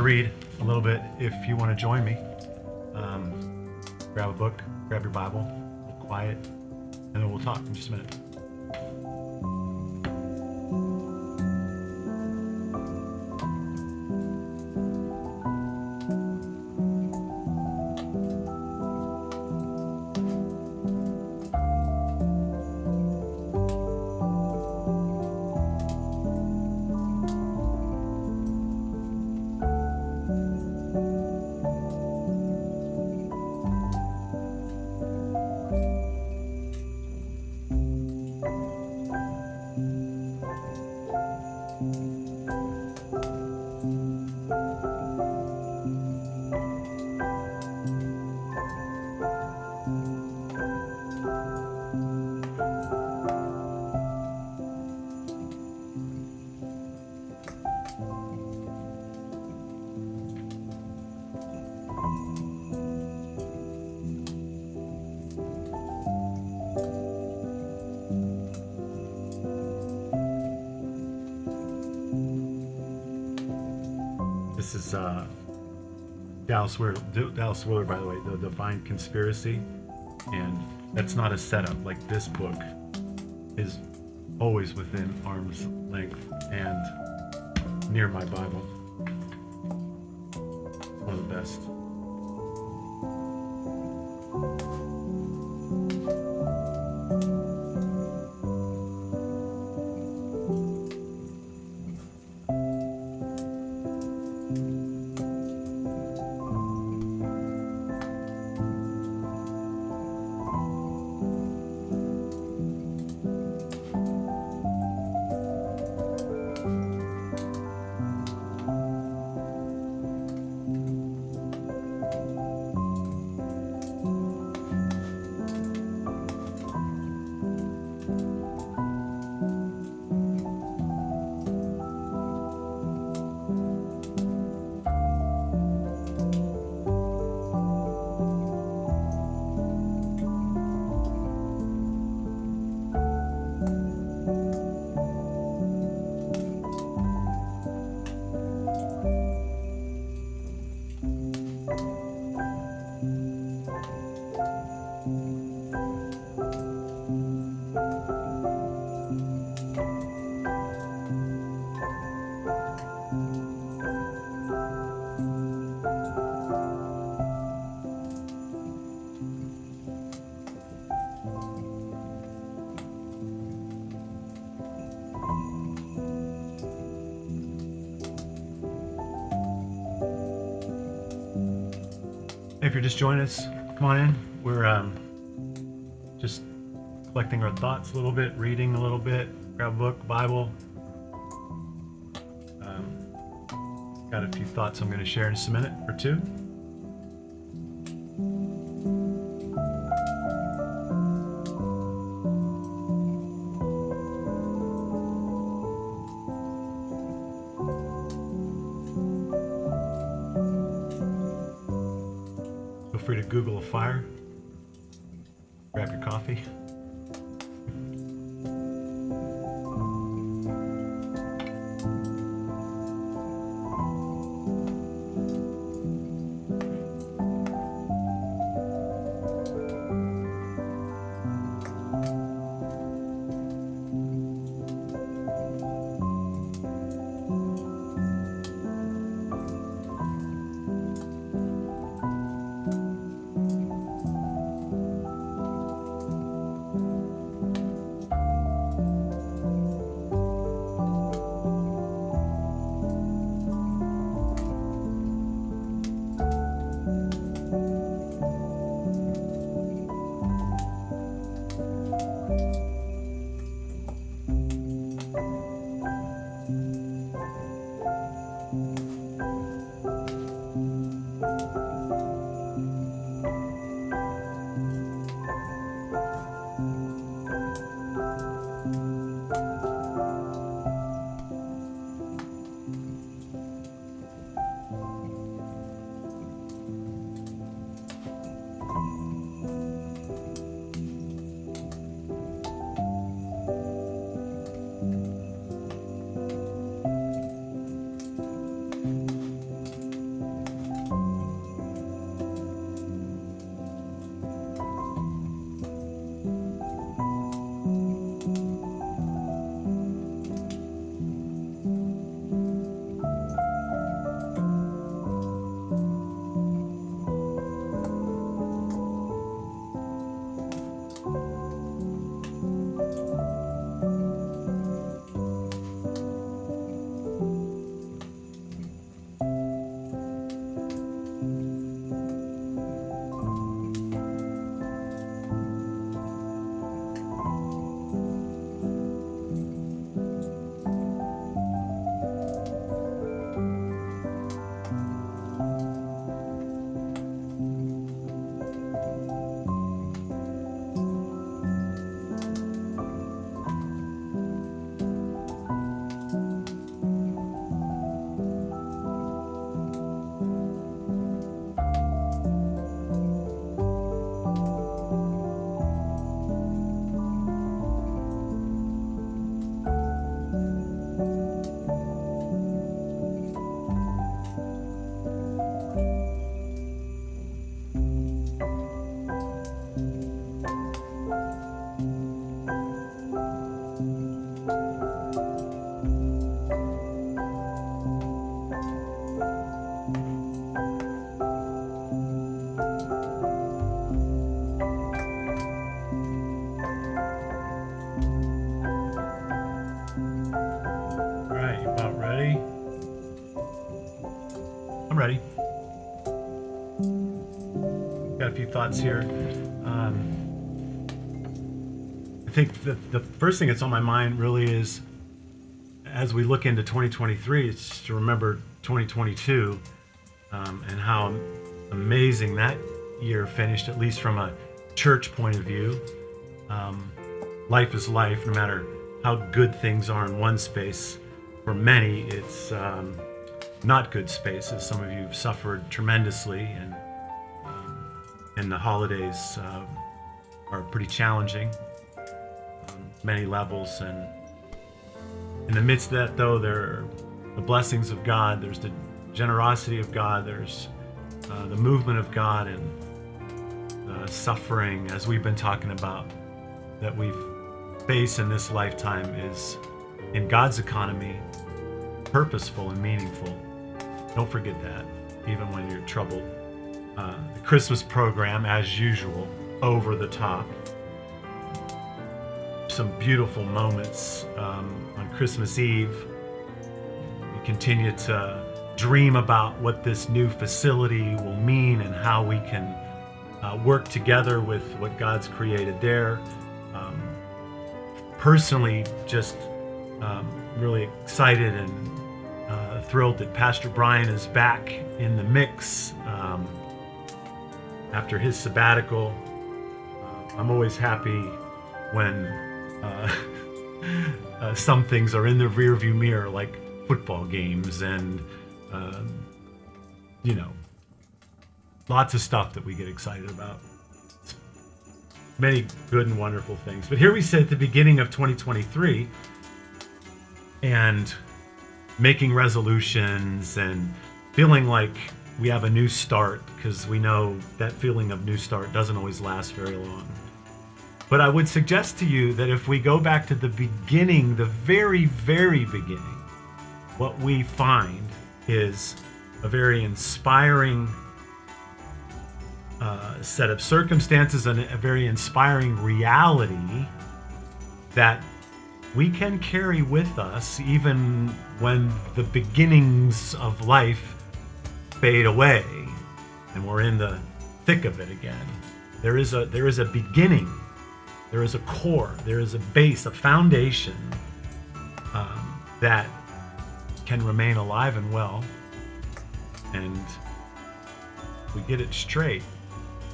to read a little bit. If you want to join me, grab a book, grab your Bible, we'll quiet, and then we'll talk in just a minute. This is Dallas Willard, by the way, The Divine Conspiracy, and that's not a setup. Like, this book is always within arm's length and near my Bible. One of the best. If you're just joining us, come on in. We're just collecting our thoughts a little bit, reading a little bit. Grab a book, Bible. Got a few thoughts I'm going to share in just a minute or two. Feel free to Google a fire. Grab your coffee. I'm ready. Got a few thoughts here. I think the first thing that's on my mind really is, as we look into 2023, it's just to remember 2022 and how amazing that year finished, at least from a church point of view. Life is life, no matter how good things are in one space. For many, it's not good spaces. Some of you have suffered tremendously, and the holidays are pretty challenging on many levels. And in the midst of that, though, there are the blessings of God, there's the generosity of God, there's the movement of God, and the suffering, as we've been talking about, that we face in this lifetime is, in God's economy, purposeful and meaningful. Don't forget that, even when you're troubled. The Christmas program, as usual, over the top. Some beautiful moments on Christmas Eve. We continue to dream about what this new facility will mean and how we can work together with what God's created there. Personally, just really excited and thrilled that Pastor Brian is back in the mix after his sabbatical. I'm always happy when some things are in the rearview mirror, like football games and lots of stuff that we get excited about. Many good and wonderful things. But here we sit at the beginning of 2023 and making resolutions and feeling like we have a new start, because we know that feeling of new start doesn't always last very long. But I would suggest to you that if we go back to the beginning, the very, very beginning, what we find is a very inspiring set of circumstances and a very inspiring reality that we can carry with us even when the beginnings of life fade away and we're in the thick of it again. There is a beginning, there is a core, there is a base, a foundation that can remain alive and well, and we get it straight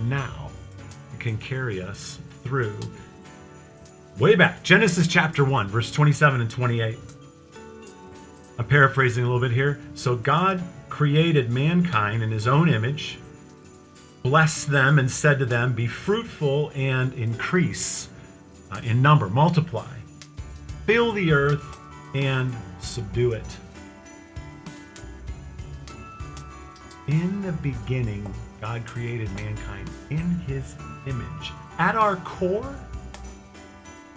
now, it can carry us through way back. Genesis chapter 1, verse 27 and 28. I'm paraphrasing a little bit here. So God created mankind in his own image, blessed them, and said to them, be fruitful and increase in number, multiply, fill the earth and subdue it. In the beginning, God created mankind in his image. At our core,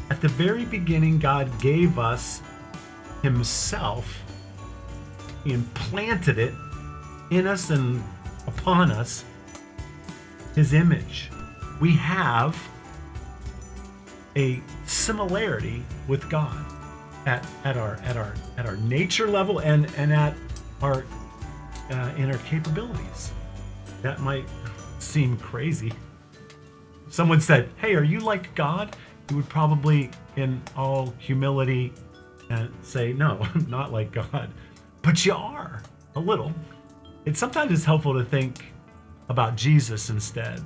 at the very beginning, God gave us himself. He implanted it in us and upon us, his image. We have a similarity with God at our nature level and at our in our capabilities. That might seem crazy. If someone said, hey, are you like God? You would probably, in all humility, say, no, I'm not like God. But you are, a little. Sometimes it's helpful to think about Jesus instead.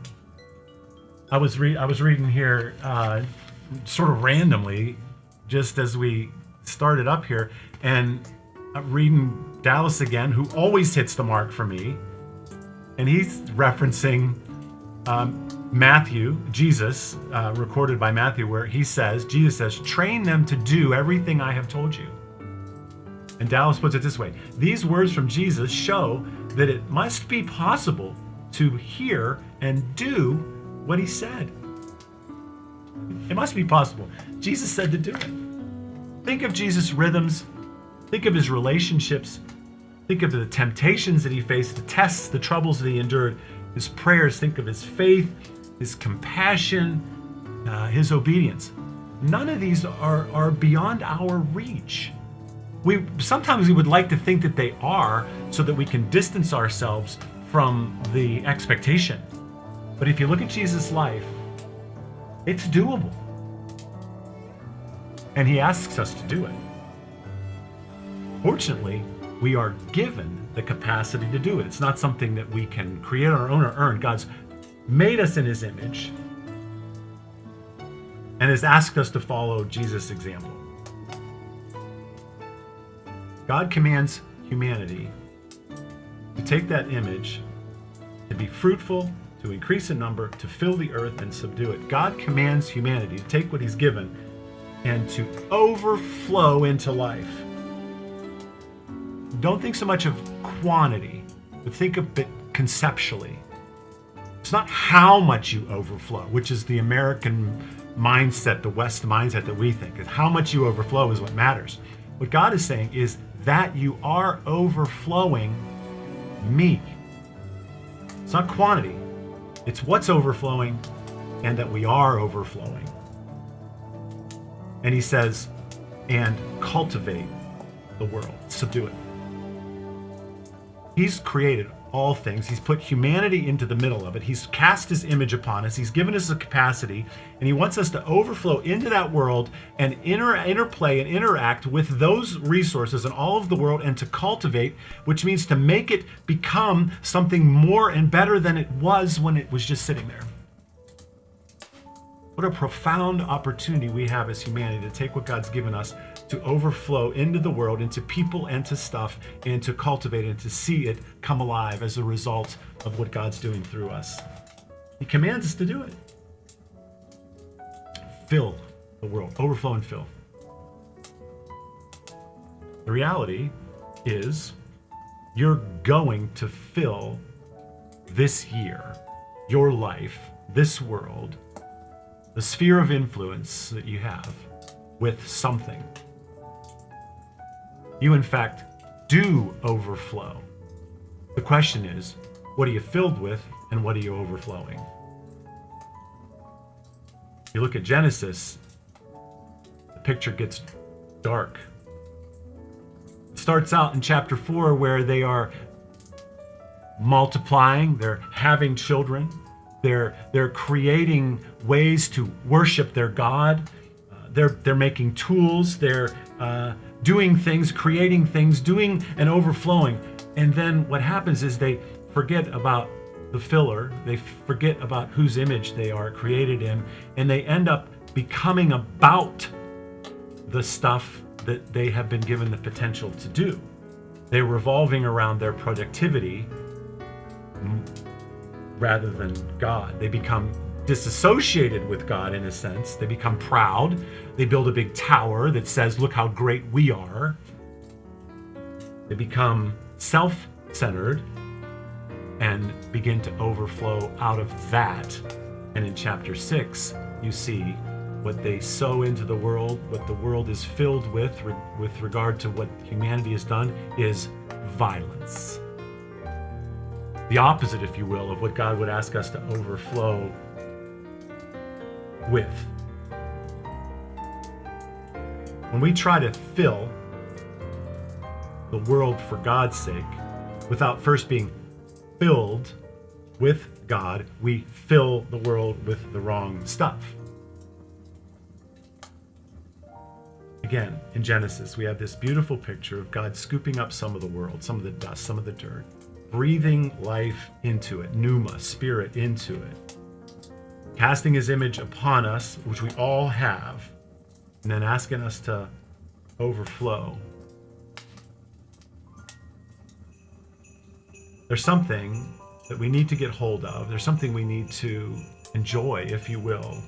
I was reading here sort of randomly, just as we started up here, and reading Dallas again, who always hits the mark for me. And he's referencing Matthew, Jesus, recorded by Matthew, where Jesus says, train them to do everything I have told you. And Dallas puts it this way: these words from Jesus show that it must be possible to hear and do what he said. It must be possible. Jesus said to do it. Think of Jesus' rhythms. Think of his relationships. Think of the temptations that he faced, the tests, the troubles that he endured, his prayers. Think of his faith, his compassion, his obedience. None of these are beyond our reach. Sometimes we would like to think that they are, so that we can distance ourselves from the expectation. But if you look at Jesus' life, it's doable. And he asks us to do it. Fortunately, we are given the capacity to do it. It's not something that we can create on our own or earn. God's made us in his image and has asked us to follow Jesus' example. God commands humanity to take that image, to be fruitful, to increase in number, to fill the earth and subdue it. God commands humanity to take what he's given and to overflow into life. Don't think so much of quantity, but think of it conceptually. It's not how much you overflow, which is the American mindset, the West mindset that we think. It's how much you overflow is what matters. What God is saying is that you are overflowing me. It's not quantity. It's what's overflowing and that we are overflowing. And he says, and cultivate the world, subdue it. He's created all things. He's put humanity into the middle of it. He's cast his image upon us. He's given us a capacity, and he wants us to overflow into that world and interplay and interact with those resources in all of the world, and to cultivate, which means to make it become something more and better than it was when it was just sitting there. What a profound opportunity we have as humanity to take what God's given us, to overflow into the world, into people and to stuff, and to cultivate and to see it come alive as a result of what God's doing through us. He commands us to do it. Fill the world, overflow and fill. The reality is you're going to fill this year, your life, this world, the sphere of influence that you have with something. You, in fact, do overflow. The question is, what are you filled with and what are you overflowing? You look at Genesis, the picture gets dark. It starts out in chapter 4 where they are multiplying, they're having children, they're creating ways to worship their God, they're making tools, they're doing things, creating things, doing and overflowing. And then what happens is they forget about the filler, they forget about whose image they are created in, and they end up becoming about the stuff that they have been given the potential to do. They're revolving around their productivity rather than God. They become disassociated with God in a sense. They become proud. They build a big tower that says, look how great we are. They become self-centered and begin to overflow out of that. And in chapter 6, you see what they sow into the world, what the world is filled with regard to what humanity has done, is violence. The opposite, if you will, of what God would ask us to overflow with. When we try to fill the world for God's sake, without first being filled with God, we fill the world with the wrong stuff. Again, in Genesis, we have this beautiful picture of God scooping up some of the world, some of the dust, some of the dirt, breathing life into it, pneuma, spirit into it, casting his image upon us, which we all have, and then asking us to overflow. There's something that we need to get hold of. There's something we need to enjoy, if you will,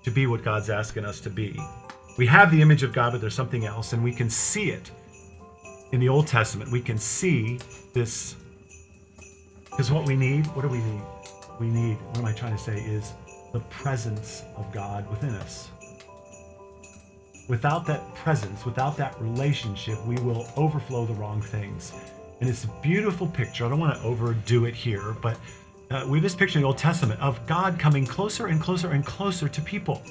to be what God's asking us to be. We have the image of God, but there's something else, and we can see it in the Old Testament. We can see this, because what do we need? We need, what am I trying to say, is the presence of God within us. Without that presence, without that relationship, we will overflow the wrong things. And it's a beautiful picture. I don't want to overdo it here, but we have this picture in the Old Testament of God coming closer and closer and closer to people.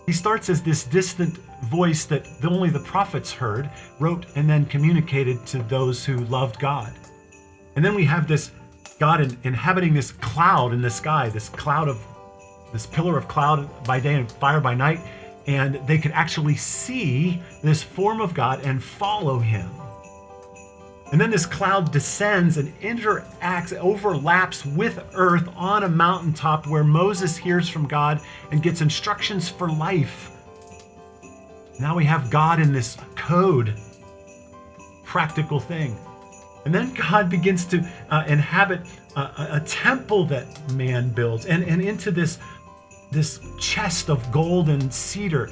He starts as this distant voice that only the prophets heard, wrote, and then communicated to those who loved God. And then we have this God inhabiting this cloud in the sky, this pillar of cloud by day and fire by night, and they could actually see this form of God and follow him. And then this cloud descends and overlaps with earth on a mountaintop where Moses hears from God and gets instructions for life. Now we have God in this code, practical thing. And then God begins to inhabit a temple that man builds, and into this chest of gold and cedar,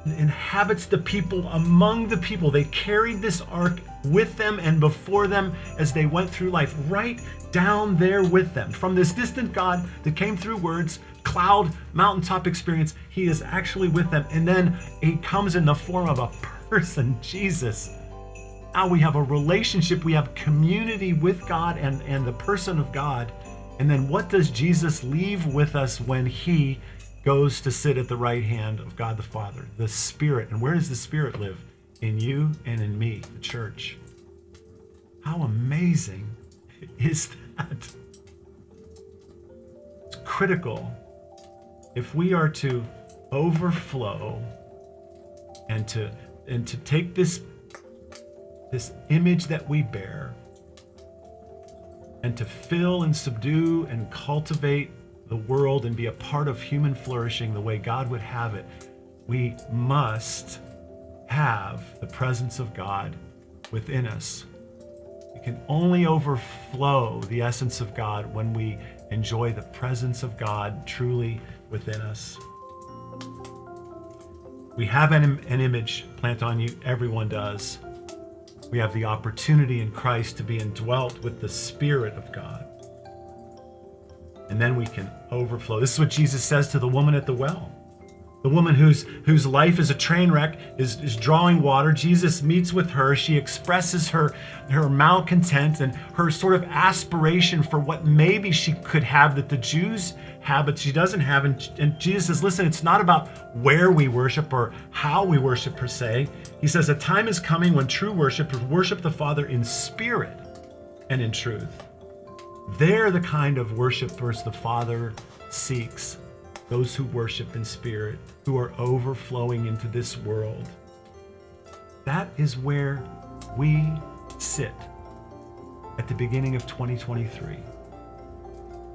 inhabits the people among the people. They carried this ark with them and before them as they went through life, right down there with them. From this distant God that came through words, cloud, mountaintop experience, he is actually with them. And then he comes in the form of a person, Jesus. Now we have a relationship, we have community with God and the person of God. And then what does Jesus leave with us when he goes to sit at the right hand of God the Father? The Spirit. And where does the Spirit live? In you and in me, the church. How amazing is that? It's critical if we are to overflow and to take this image that we bear and to fill and subdue and cultivate the world and be a part of human flourishing the way God would have it, we must have the presence of God within us. We can only overflow the essence of God when we enjoy the presence of God truly within us. We have an image plant on you. Everyone does. We have the opportunity in Christ to be indwelt with the Spirit of God. And then we can overflow. This is what Jesus says to the woman at the well. The woman whose life is a train wreck is drawing water. Jesus meets with her. She expresses her malcontent and her sort of aspiration for what maybe she could have that the Jews have, but she doesn't have. And Jesus says, listen, it's not about where we worship or how we worship per se. He says, a time is coming when true worshipers worship the Father in spirit and in truth. They're the kind of worshipers the Father seeks. Those who worship in spirit, who are overflowing into this world. That is where we sit at the beginning of 2023.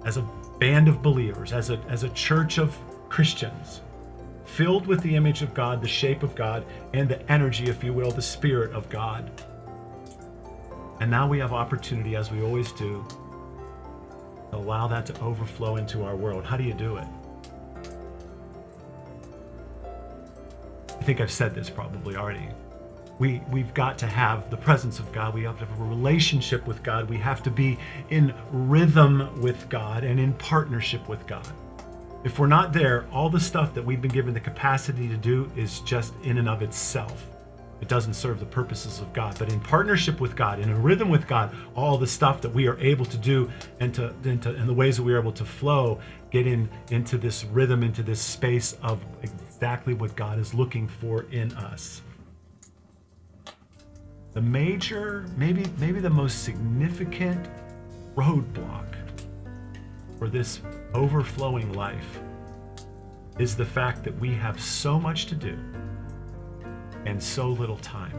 As a band of believers, as a church of Christians, filled with the image of God, the shape of God, and the energy, if you will, the Spirit of God. And now we have opportunity, as we always do, to allow that to overflow into our world. How do you do it? I think I've said this probably already. We've got to have the presence of God. We have to have a relationship with God. We have to be in rhythm with God and in partnership with God. If we're not there, all the stuff that we've been given the capacity to do is just in and of itself. It doesn't serve the purposes of God. But in partnership with God, in a rhythm with God, all the stuff that we are able to do and the ways that we are able to flow, get into this rhythm, into this space of exactly what God is looking for in us. The major, maybe the most significant roadblock for this overflowing life is the fact that we have so much to do and so little time.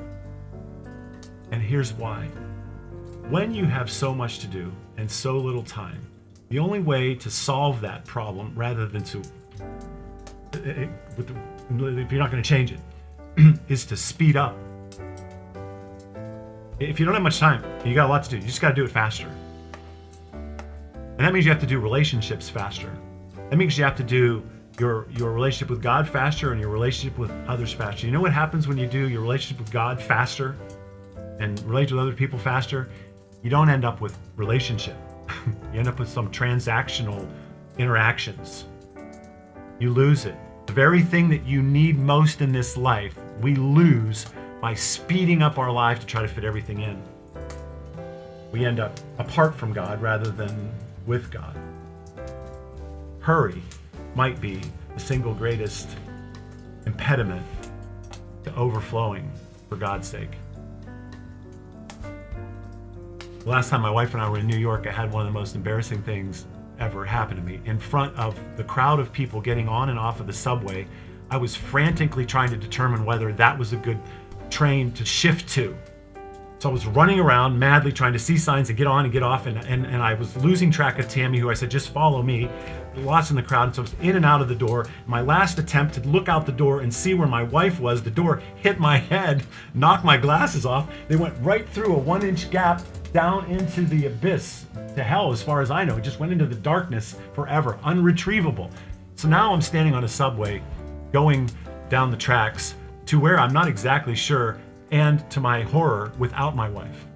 And here's why. When you have so much to do and so little time, the only way to solve that problem, rather than if you're not going to change it, is to speed up. If you don't have much time, you got a lot to do. You just got to do it faster. And that means you have to do relationships faster. That means you have to do your relationship with God faster and your relationship with others faster. You know what happens when you do your relationship with God faster and relate with other people faster? You don't end up with relationship. You end up with some transactional interactions. You lose it. The very thing that you need most in this life, we lose by speeding up our life to try to fit everything in. We end up apart from God rather than with God. Hurry might be the single greatest impediment to overflowing for God's sake. The last time my wife and I were in New York, I had one of the most embarrassing things ever happen to me. In front of the crowd of people getting on and off of the subway, I was frantically trying to determine whether that was a good train to shift to. So I was running around madly trying to see signs and get on and get off, and I was losing track of Tammy, who I said, just follow me, lost in the crowd. And so I was in and out of the door. My last attempt to look out the door and see where my wife was, the door hit my head, knocked my glasses off. They went right through a 1-inch gap down into the abyss, to hell, as far as I know. It just went into the darkness forever, unretrievable. So now I'm standing on a subway going down the tracks to where I'm not exactly sure, and to my horror, without my wife.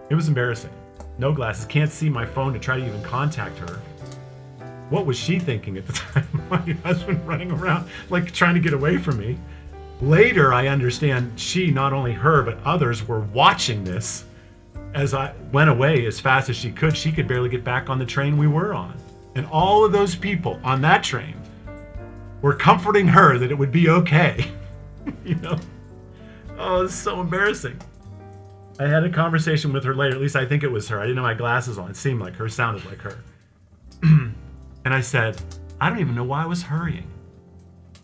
It was embarrassing. No glasses, can't see my phone to try to even contact her. What was she thinking at the time? My husband running around like trying to get away from me. Later, I understand she, not only her, but others were watching this as I went away as fast as she could. She could barely get back on the train we were on. And all of those people on that train were comforting her that it would be okay. You know? Oh, it's so embarrassing. I had a conversation with her later, at least I think it was her. I didn't have my glasses on. It seemed like her, sounded like her. And I said, I don't even know why I was hurrying.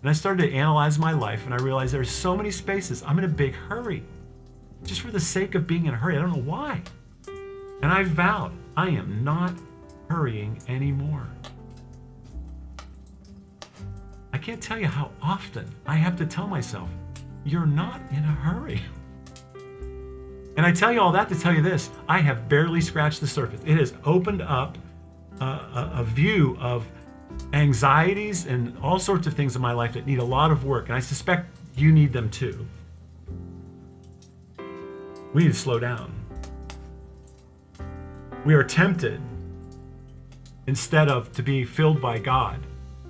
And I started to analyze my life, and I realized there's so many spaces I'm in a big hurry. Just for the sake of being in a hurry. I don't know why. And I vowed I am not hurrying anymore. I can't tell you how often I have to tell myself, you're not in a hurry. And I tell you all that to tell you this, I have barely scratched the surface. It has opened up a view of anxieties and all sorts of things in my life that need a lot of work, and I suspect you need them too. We need to slow down. We are tempted, instead of to be filled by God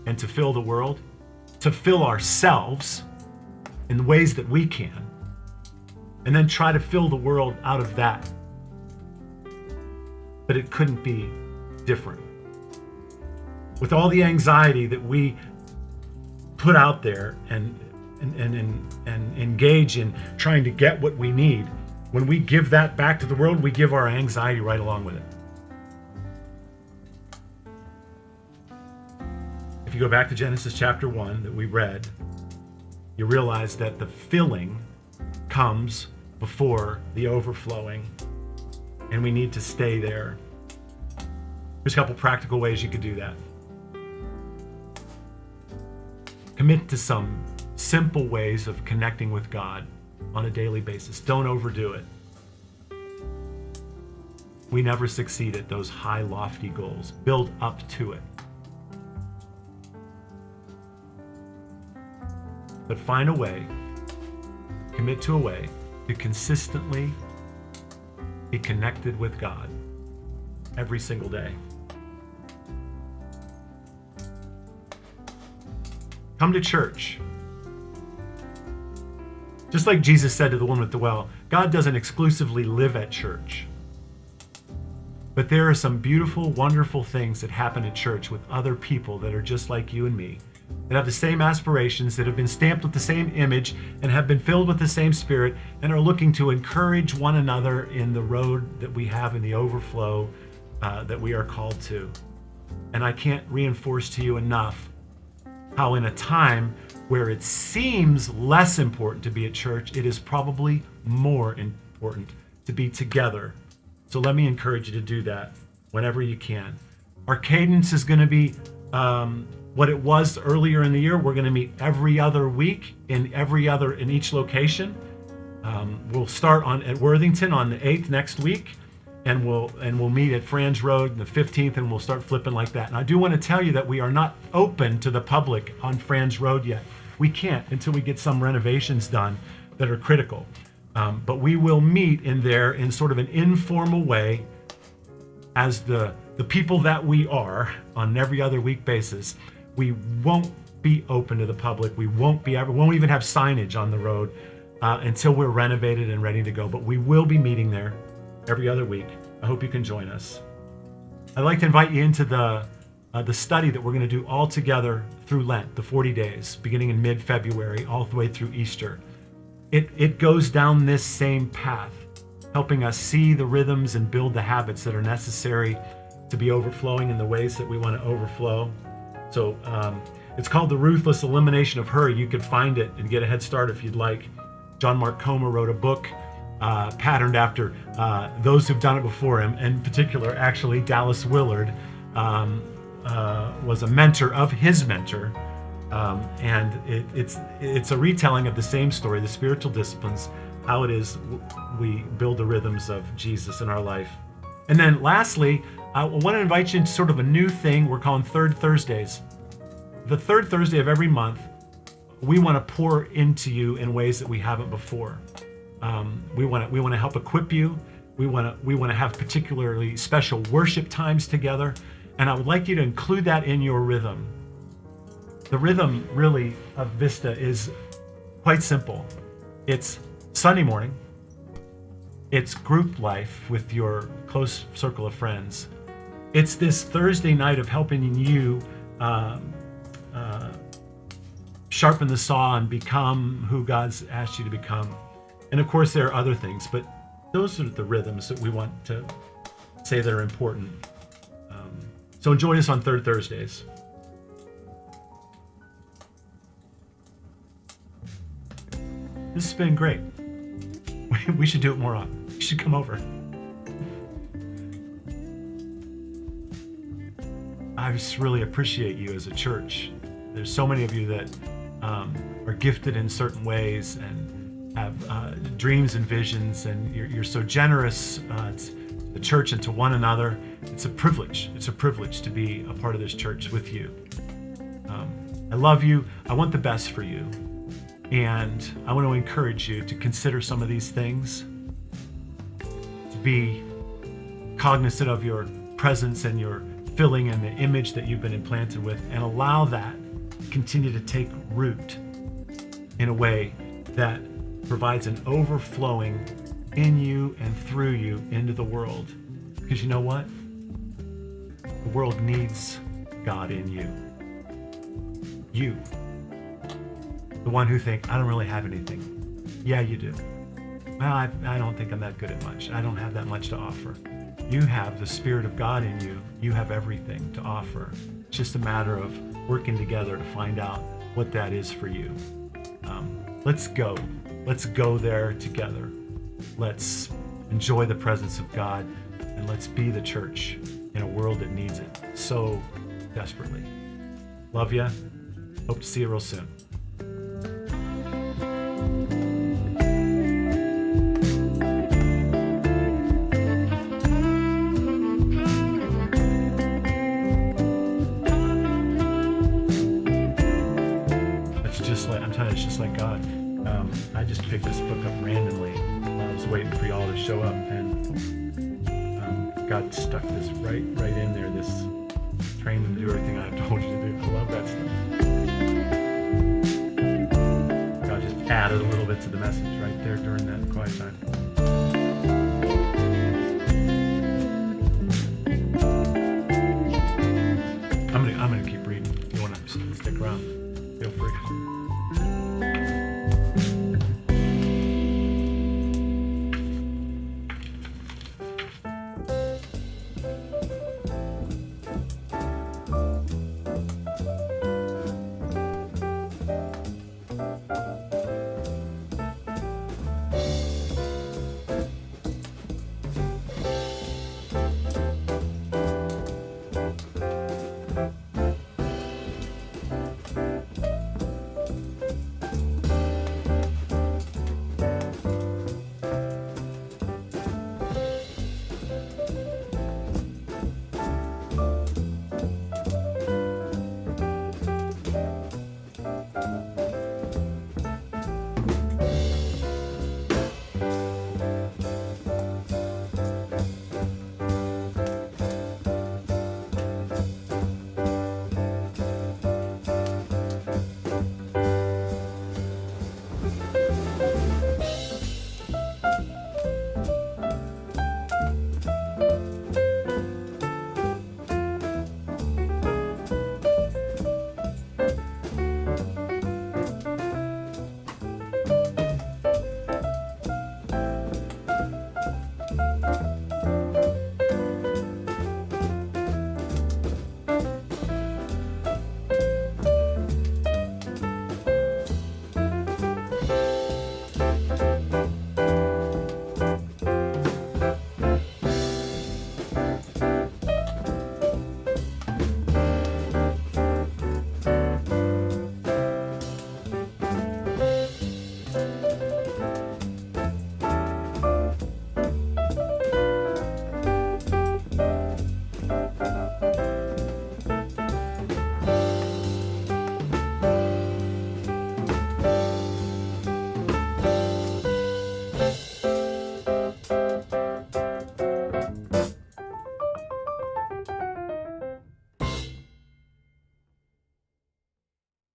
and to fill the world, to fill ourselves in the ways that we can, and then try to fill the world out of that. But it couldn't be different. With all the anxiety that we put out there and engage in trying to get what we need, when we give that back to the world, we give our anxiety right along with it. If you go back to Genesis chapter 1 that we read, you realize that the filling comes before the overflowing, and we need to stay there. There's a couple practical ways you could do that. Commit to some simple ways of connecting with God on a daily basis. Don't overdo it. We never succeed at those high, lofty goals. Build up to it. But find a way, commit to a way to consistently be connected with God every single day. Come to church. Just like Jesus said to the woman at the well, God doesn't exclusively live at church. But there are some beautiful, wonderful things that happen at church with other people that are just like you and me, that have the same aspirations, that have been stamped with the same image, and have been filled with the same Spirit, and are looking to encourage one another in the road that we have in the overflow that we are called to. And I can't reinforce to you enough how in a time where it seems less important to be at church, it is probably more important to be together. So let me encourage you to do that whenever you can. Our cadence is going to be what it was earlier in the year. We're going to meet every other week in each location. We'll start at Worthington on the 8th next week, and we'll meet at Franz Road the 15th, and we'll start flipping like that. And I do want to tell you that we are not open to the public on Franz Road yet. We can't until we get some renovations done that are critical. But we will meet in there in sort of an informal way as the people that we are on an every other week basis. We won't be open to the public. We won't even have signage on the road until we're renovated and ready to go. But we will be meeting there every other week. I hope you can join us. I'd like to invite you into the the study that we're going to do all together through Lent, the 40 days, beginning in mid-February, all the way through Easter. It goes down this same path, helping us see the rhythms and build the habits that are necessary to be overflowing in the ways that we want to overflow. So it's called The Ruthless Elimination of Hurry. You could find it and get a head start if you'd like. John Mark Comer wrote a book patterned after those who've done it before him. In particular, actually, Dallas Willard was a mentor of his mentor. And it's a retelling of the same story, the spiritual disciplines, how it is we build the rhythms of Jesus in our life. And then lastly, I want to invite you into sort of a new thing we're calling Third Thursdays. The third Thursday of every month, we want to pour into you in ways that we haven't before. We want to help equip you. We want to have particularly special worship times together, and I would like you to include that in your rhythm. The rhythm really of Vista is quite simple. It's Sunday morning. It's group life with your close circle of friends. It's this Thursday night of helping you sharpen the saw and become who God's asked you to become. And of course, there are other things, but those are the rhythms that we want to say that are important. So join us on Third Thursdays. This has been great. We should do it more often. You should come over. I just really appreciate you as a church. There's so many of you that are gifted in certain ways and have dreams and visions, and you're so generous to the church and to one another. It's a privilege. It's a privilege to be a part of this church with you. I love you. I want the best for you. And I want to encourage you to consider some of these things, to be cognizant of your presence and your filling and the image that you've been implanted with, and allow that to continue to take root in a way that provides an overflowing in you and through you into the world. Because you know what? The world needs God in you. You. The one who think, I don't really have anything. Yeah, you do. Well, I don't think I'm that good at much. I don't have that much to offer. You have the Spirit of God in you. You have everything to offer. It's just a matter of working together to find out what that is for you. Let's go. Let's go there together. Let's enjoy the presence of God, and let's be the church in a world that needs it so desperately. Love ya. Hope to see you real soon. It's just like God. I just picked this book up randomly while I was waiting for y'all to show up, and God stuck this right in there. This train them to do everything I've told you to do. I love that stuff. God just added a little bit to the message right there during that quiet time. I'm gonna keep reading. If you want to stick around, feel free.